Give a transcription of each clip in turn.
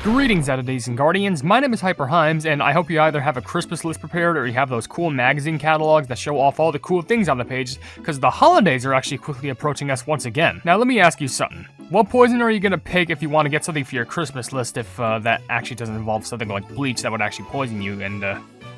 Greetings, Eddities and Guardians, my name is HyperHimes, and I hope you either have a Christmas list prepared or you have those cool magazine catalogs that show off all the cool things on the page, because the holidays are actually quickly approaching us once again. Now let me ask you something. What poison are you gonna pick if you want to get something for your Christmas list if that actually doesn't involve something like bleach that would actually poison you, and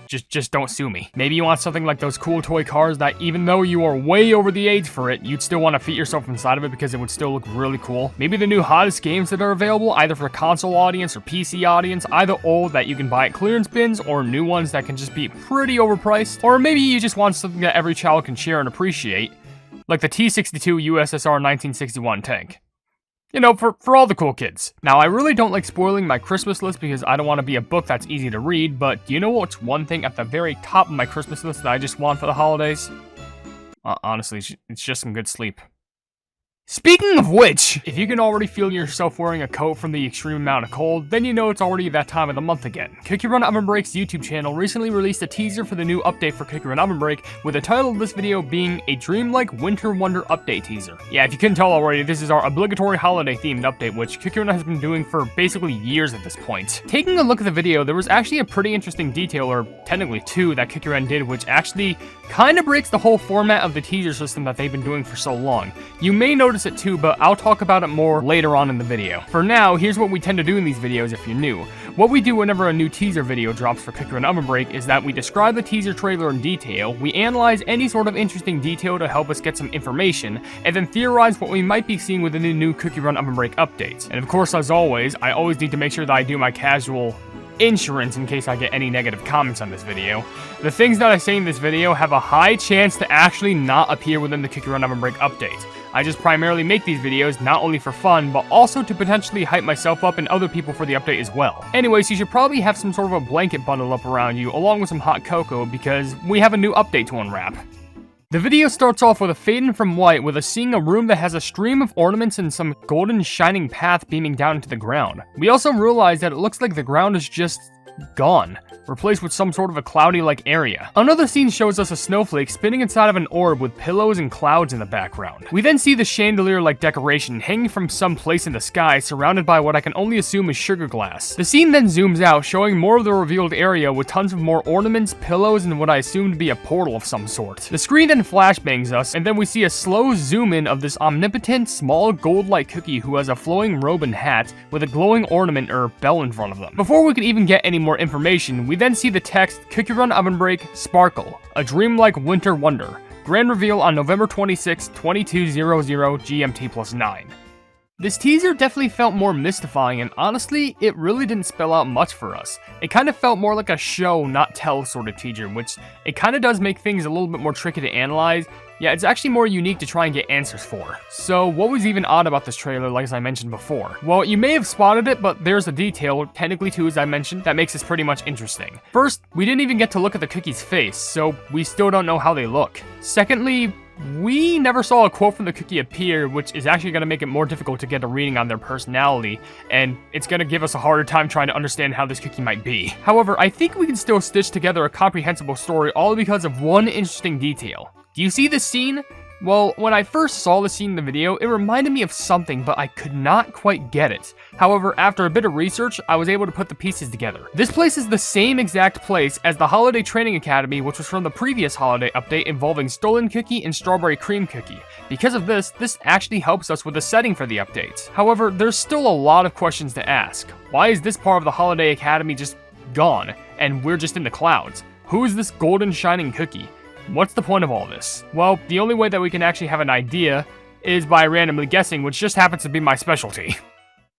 just don't sue me. Maybe you want something like those cool toy cars that even though you are way over the age for it, you'd still want to fit yourself inside of it because it would still look really cool. Maybe the new hottest games that are available, either for console audience or PC audience, either old that you can buy at clearance bins or new ones that can just be pretty overpriced. Or maybe you just want something that every child can share and appreciate, like the T-62 USSR 1961 tank. You know, for all the cool kids. Now, I really don't like spoiling my Christmas list because I don't want to be a book that's easy to read, but do you know what's one thing at the very top of my Christmas list that I just want for the holidays? Honestly, it's just some good sleep. Speaking of which, if you can already feel yourself wearing a coat from the extreme amount of cold, then you know it's already that time of the month again. Cookie Run OvenBreak's YouTube channel recently released a teaser for the new update for Cookie Run OvenBreak, with the title of this video being a Dreamlike Winter Wonder Update teaser. Yeah, if you couldn't tell already, this is our obligatory holiday themed update, which Cookie Run has been doing for basically years at this point. Taking a look at the video, there was actually a pretty interesting detail, or technically two, that Cookie Run did, which actually kind of breaks the whole format of the teaser system that they've been doing for so long. You may notice it too, but I'll talk about it more later on in the video. For now, here's what we tend to do in these videos if you're new. What we do whenever a new teaser video drops for Cookie Run OvenBreak is that we describe the teaser trailer in detail, we analyze any sort of interesting detail to help us get some information, and then theorize what we might be seeing within the new Cookie Run OvenBreak updates. And of course, as always, I always need to make sure that I do my casual insurance in case I get any negative comments on this video. The things that I say in this video have a high chance to actually not appear within the Cookie Run OvenBreak update. I just primarily make these videos not only for fun, but also to potentially hype myself up and other people for the update as well. Anyways, you should probably have some sort of a blanket bundle up around you, along with some hot cocoa, because we have a new update to unwrap. The video starts off with a fade in from white with us seeing a room that has a stream of ornaments and some golden shining path beaming down into the ground. We also realize that it looks like the ground is just gone, replaced with some sort of a cloudy-like area. Another scene shows us a snowflake spinning inside of an orb with pillows and clouds in the background. We then see the chandelier-like decoration hanging from some place in the sky, surrounded by what I can only assume is sugar glass. The scene then zooms out, showing more of the revealed area with tons of more ornaments, pillows, and what I assume to be a portal of some sort. The screen then flashbangs us, and then we see a slow zoom in of this omnipotent, small, gold-like cookie who has a flowing robe and hat with a glowing ornament or bell in front of them. Before we could even get any more information, we then see the text Cookie Run OvenBreak Sparkle, a Dreamlike Winter Wonder. Grand reveal on November 26, 2200 GMT +9. This teaser definitely felt more mystifying, and honestly, it really didn't spell out much for us. It kind of felt more like a show, not tell sort of teaser, which it kind of does make things a little bit more tricky to analyze. Yeah, it's actually more unique to try and get answers for. So, what was even odd about this trailer, like as I mentioned before? Well, you may have spotted it, but there's a detail, technically two as I mentioned, that makes this pretty much interesting. First, we didn't even get to look at the cookie's face, so we still don't know how they look. Secondly, we never saw a quote from the cookie appear, which is actually going to make it more difficult to get a reading on their personality, and it's going to give us a harder time trying to understand how this cookie might be. However, I think we can still stitch together a comprehensible story all because of one interesting detail. Do you see this scene? Well, when I first saw the scene in the video, it reminded me of something, but I could not quite get it. However, after a bit of research, I was able to put the pieces together. This place is the same exact place as the Holiday Training Academy, which was from the previous holiday update involving Stolen Cookie and Strawberry Cream Cookie. Because of this actually helps us with the setting for the updates. However, there's still a lot of questions to ask. Why is this part of the Holiday Academy just gone, and we're just in the clouds? Who is this golden shining cookie? What's the point of all this? Well, the only way that we can actually have an idea is by randomly guessing, which just happens to be my specialty.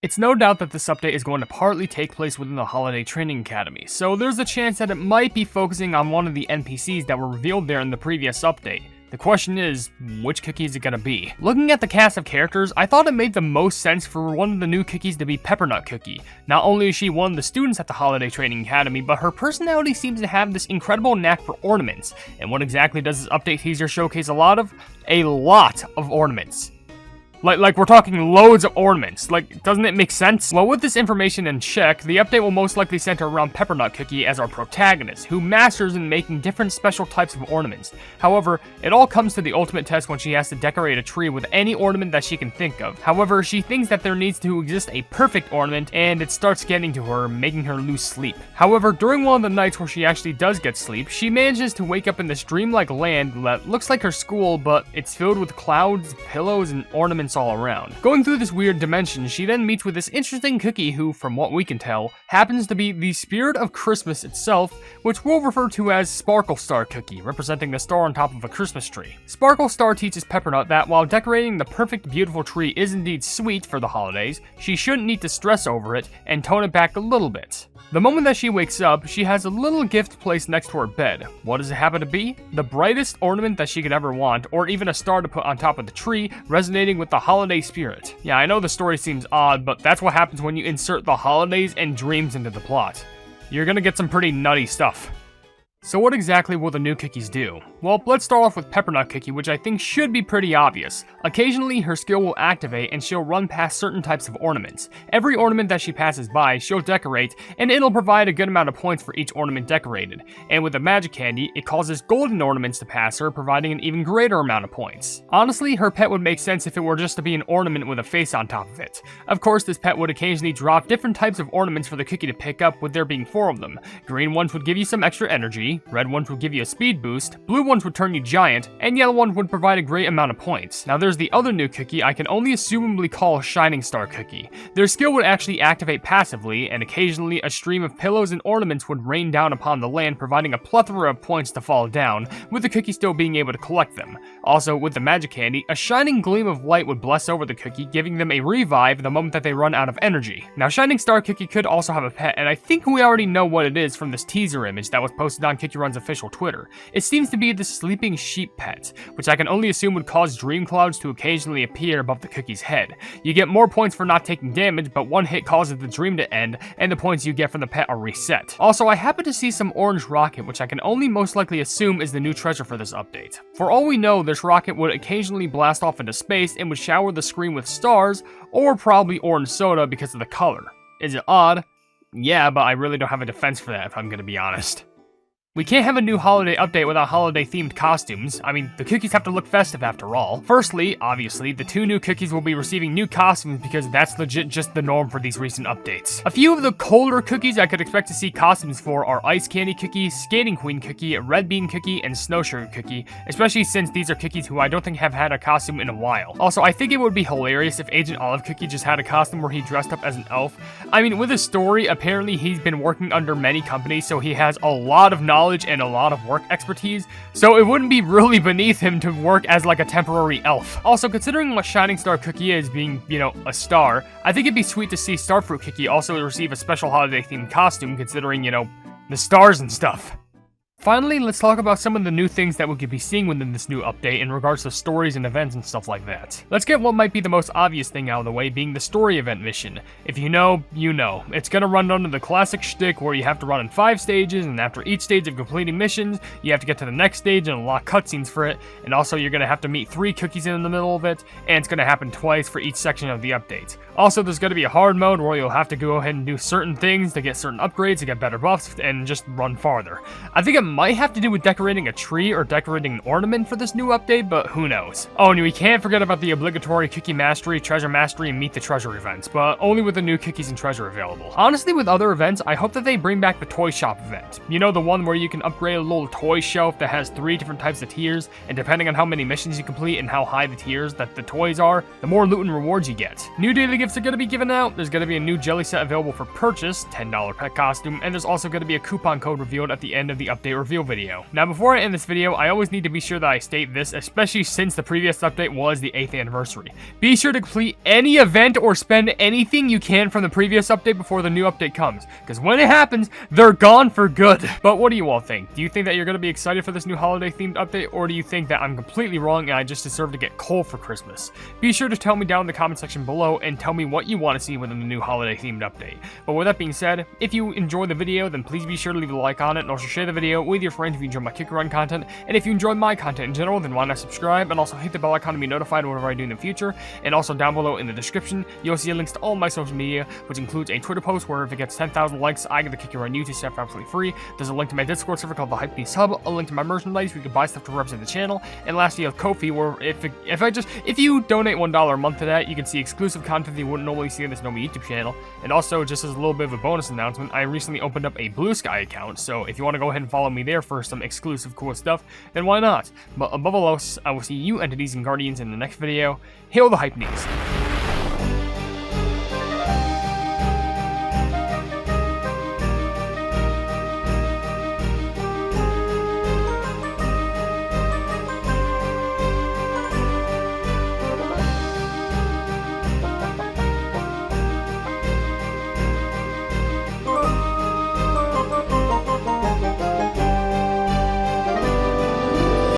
It's no doubt that this update is going to partly take place within the Holiday Training Academy, so there's a chance that it might be focusing on one of the NPCs that were revealed there in the previous update. The question is, which cookie is it gonna be? Looking at the cast of characters, I thought it made the most sense for one of the new cookies to be Peppernut Cookie. Not only is she one of the students at the Holiday Training Academy, but her personality seems to have this incredible knack for ornaments. And what exactly does this update teaser showcase a lot of? A lot of ornaments. Like we're talking loads of ornaments. Like, doesn't it make sense? Well, with this information in check, the update will most likely center around Peppernut Cookie as our protagonist, who masters in making different special types of ornaments. However, it all comes to the ultimate test when she has to decorate a tree with any ornament that she can think of. However, she thinks that there needs to exist a perfect ornament, and it starts getting to her, making her lose sleep. However, during one of the nights where she actually does get sleep, she manages to wake up in this dreamlike land that looks like her school, but it's filled with clouds, pillows, and ornaments all around. Going through this weird dimension, she then meets with this interesting cookie who, from what we can tell, happens to be the spirit of Christmas itself, which we'll refer to as Sparkle Star Cookie, representing the star on top of a Christmas tree. Sparkle Star teaches Peppernut that while decorating the perfect, beautiful tree is indeed sweet for the holidays, she shouldn't need to stress over it and tone it back a little bit. The moment that she wakes up, she has a little gift placed next to her bed. What does it happen to be? The brightest ornament that she could ever want, or even a star to put on top of the tree, resonating with the holiday spirit. Yeah, I know the story seems odd, but that's what happens when you insert the holidays and dreams into the plot. You're gonna get some pretty nutty stuff. So what exactly will the new cookies do? Well, let's start off with Peppernut Cookie, which I think should be pretty obvious. Occasionally, her skill will activate and she'll run past certain types of ornaments. Every ornament that she passes by, she'll decorate, and it'll provide a good amount of points for each ornament decorated. And with the magic candy, it causes golden ornaments to pass her, providing an even greater amount of points. Honestly, her pet would make sense if it were just to be an ornament with a face on top of it. Of course, this pet would occasionally drop different types of ornaments for the cookie to pick up, with there being 4 of them. Green ones would give you some extra energy, red ones would give you a speed boost, blue ones would turn you giant, and yellow ones would provide a great amount of points. Now there's the other new cookie I can only assumably call Shining Star Cookie. Their skill would actually activate passively, and occasionally a stream of pillows and ornaments would rain down upon the land, providing a plethora of points to fall down, with the cookie still being able to collect them. Also, with the magic candy, a shining gleam of light would bless over the cookie, giving them a revive the moment that they run out of energy. Now Shining Star Cookie could also have a pet, and I think we already know what it is from this teaser image that was posted on Cookie Run's official Twitter. It seems to be the sleeping sheep pet, which I can only assume would cause dream clouds to occasionally appear above the cookie's head. You get more points for not taking damage, but one hit causes the dream to end, and the points you get from the pet are reset. Also, I happen to see some orange rocket, which I can only most likely assume is the new treasure for this update. For all we know, this rocket would occasionally blast off into space and would shower the screen with stars, or probably orange soda because of the color. Is it odd? Yeah, but I really don't have a defense for that if I'm gonna be honest. We can't have a new holiday update without holiday-themed costumes. I mean, the cookies have to look festive after all. Firstly, obviously, the 2 new cookies will be receiving new costumes because that's legit just the norm for these recent updates. A few of the colder cookies I could expect to see costumes for are Ice Candy Cookie, Skating Queen Cookie, Red Bean Cookie, and Snow Sugar Cookie, especially since these are cookies who I don't think have had a costume in a while. Also, I think it would be hilarious if Agent Olive Cookie just had a costume where he dressed up as an elf. I mean, with his story, apparently he's been working under many companies, so he has a lot of knowledge and a lot of work expertise, so it wouldn't be really beneath him to work as like a temporary elf. Also, considering what Shining Star Cookie is, being, you know, a star, I think it'd be sweet to see Starfruit Cookie also receive a special holiday-themed costume, considering, you know, the stars and stuff. Finally, let's talk about some of the new things that we could be seeing within this new update in regards to stories and events and stuff like that. Let's get what might be the most obvious thing out of the way, being the story event mission. If you know, you know. It's gonna run under the classic shtick where you have to run in 5 stages, and after each stage of completing missions, you have to get to the next stage and unlock cutscenes for it, and also you're gonna have to meet 3 cookies in the middle of it, and it's gonna happen twice for each section of the update. Also, there's gonna be a hard mode where you'll have to go ahead and do certain things to get certain upgrades, to get better buffs, and just run farther. I think it might have to do with decorating a tree or decorating an ornament for this new update, but who knows. Oh, and we can't forget about the obligatory Cookie Mastery, Treasure Mastery, and Meet the Treasure events, but only with the new cookies and treasure available. Honestly, with other events, I hope that they bring back the Toy Shop event. You know, the one where you can upgrade a little toy shelf that has 3 different types of tiers, and depending on how many missions you complete and how high the tiers that the toys are, the more loot and rewards you get. New daily gifts are going to be given out. There's going to be a new jelly set available for purchase, $10 pet costume, and there's also going to be a coupon code revealed at the end of the update reveal video. Now, before I end this video, I always need to be sure that I state this, especially since the previous update was the 8th anniversary. Be sure to complete any event or spend anything you can from the previous update before the new update comes, because when it happens, they're gone for good. But what do you all think? Do you think that you're going to be excited for this new holiday-themed update, or do you think that I'm completely wrong and I just deserve to get coal for Christmas? Be sure to tell me down in the comment section below and tell me what you want to see within the new holiday-themed update. But with that being said, if you enjoyed the video, then please be sure to leave a like on it and also share the video with your friends if you enjoy my kick run content. And if you enjoy my content in general, then why not subscribe, and also hit the bell icon to be notified whenever I do in the future. And also down below in the description, you'll see links to all my social media, which includes a Twitter post where if it gets 10,000 likes, I get the Kick Your Run YouTube stuff for absolutely free. There's a link to my Discord server called the Hypebeast Hub, a link to my merchandise where you can buy stuff to represent the channel, and lastly, you have Ko-fi, where if you donate $1 a month to that, you can see exclusive content that you wouldn't normally see on this Snowy YouTube channel. And also, just as a little bit of a bonus announcement, I recently opened up a Blue Sky account, so if you want to go ahead and follow me there for some exclusive cool stuff, then why not? But above all else, I will see you entities and guardians in the next video. Hail the Hype Knees!